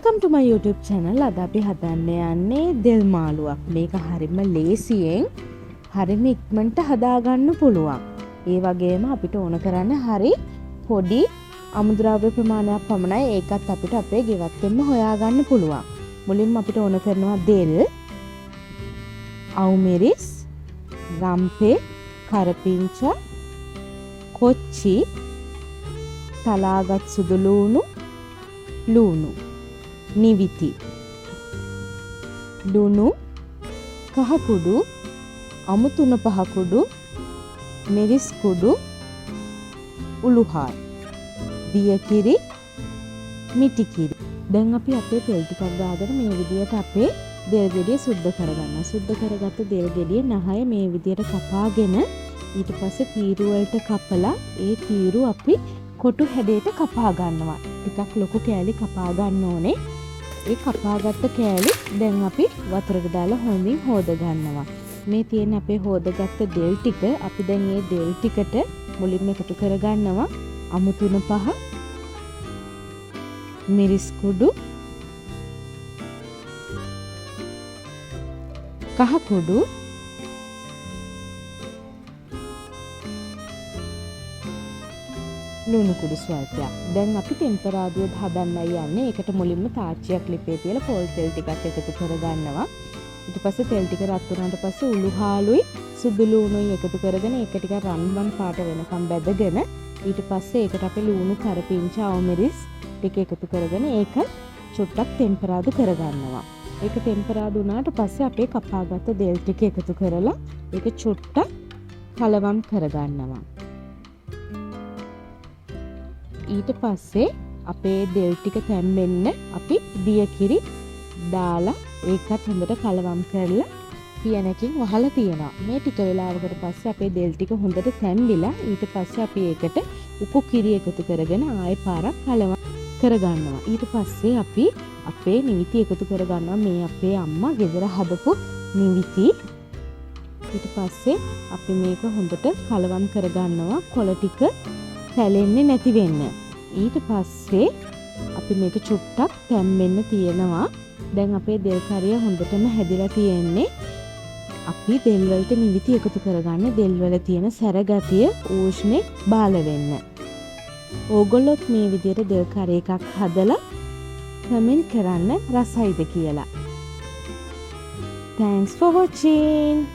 Welcome to my YouTube channel. අද අපි හදන්න යන්නේ දෙල් මාළුවක්. මේක හරිම ලේසියෙන් හරිම ඉක්මනට හදාගන්න පුළුවන්. ඒ වගේම අපිට ඕන කරන්නේ හරි පොඩි අමුද්‍රව්‍ය ප්‍රමාණයක් පමණයි. ඒකත් අපිට අපේ ගෙවත්තෙන්ම හොයාගන්න පුළුවන්. මුලින්ම අපිට ඕන කරනවා දෙල්, අවුමිරිස්, රම්පේ, කරපිංච, කොච්චි, තලාගත් සුදු ලූණු, නිවිති, ලුණු, කහකුඩු, අමුතුන පහකුඩු, මිරිස් කුඩු, උළුහාල්, දියකිරි, මිටිකිරි. දැන් අපි අපේ තෙල් ටිකක් දාගෙන මේ විදියට අපේ දෙල් ගෙඩිය සුද්ධ කරගන්නවා. සුද්ධ කරගත්ත දෙල් ගෙඩිය නහය මේ විදියට කපාගෙන ඊට පස්සේ තීරු වලට කපලා ඒ තීරු අපි කොටු හැඩයට කපා ගන්නවා. ටිකක් ලොකු කෑලි කපා ගන්න ඕනේ. ඒ කපාගත්ත කෑලි දැන් අපි වතුරට දාලා හොඳින් හොද ගන්නවා. මේ තියෙන අපේ හොදගත්ත දෙල් ටික අපි දැන් මේ දෙල් ටිකට මුලින්ම එකතු කර ගන්නවා. අමුතුන පහ, මිරිස් කුඩු, කහ කුඩු, ලුණු කුඩු ස්වල්පයක්. දැන් අපි ටෙම්පරාදුව හදන්නයි යන්නේ. ඒකට මුලින්ම තාච්චියක් ලිපේ තියලා පොල් තෙල් ටිකක් එකතු කරගන්නවා. ඊට පස්සේ තෙල් ටික රත් වුණාට පස්සේ උළුහාලුයි සුදු ලූණුයි එකතු කරගෙන ඒක ටික රන්වන් පාට වෙනකම් බැදගෙන ඊට පස්සේ ඒකට අපි ලූණු, කරපිංච, අවුමිරිස් ටික එකතු කරගෙන ඒක චුට්ටක් ටෙම්පරාදු කරගන්නවා. ඒක ටෙම්පරාදු වුණාට පස්සේ අපේ කපාගත්ත දෙල් ටික එකතු කරලා ඒක චුට්ටක් කලවම් කරගන්නවා. ඊට පස්සේ අපේ දෙල් ටික තැම්බෙන්න අපි දියකිරි දාලා ඒකත් හොඳට කලවම් කරලා පියනකින් වහලා තියනවා. මේ ටික වෙලාවකට පස්සේ අපේ දෙල් ටික හොඳට තැම්බිලා ඊට පස්සේ අපි ඒකට උපු කිරි එකතු කරගෙන ආයෙ පාරක් කලවම් කරගන්නවා. ඊට පස්සේ අපි අපේ නිවිති එකතු කරගන්නවා. මේ අපේ අම්මා ගෙදර හදපු නිවිති. ඊට පස්සේ අපි මේක හොඳට කලවම් කරගන්නවා. කොළ ටික පැලෙන්නේ නැති වෙන්න. ඊට පස්සේ අපි මේක චුට්ටක් තැම්බෙන්න තියනවා. දැන් අපේ දෙල් කරිය හොඳටම හැදිලා තියෙන්නේ. අපි දෙල් වලට නිවිති එකතු කරගන්න. දෙල් වල තියෙන සැර ගතිය උෂ්ණේ බාල වෙන්න. ඕගොල්ලොත් මේ විදිහට දෙල් කරිය එකක් හදලා කමෙන්ට් කරන්න රසයිද කියලා. Thanks for watching.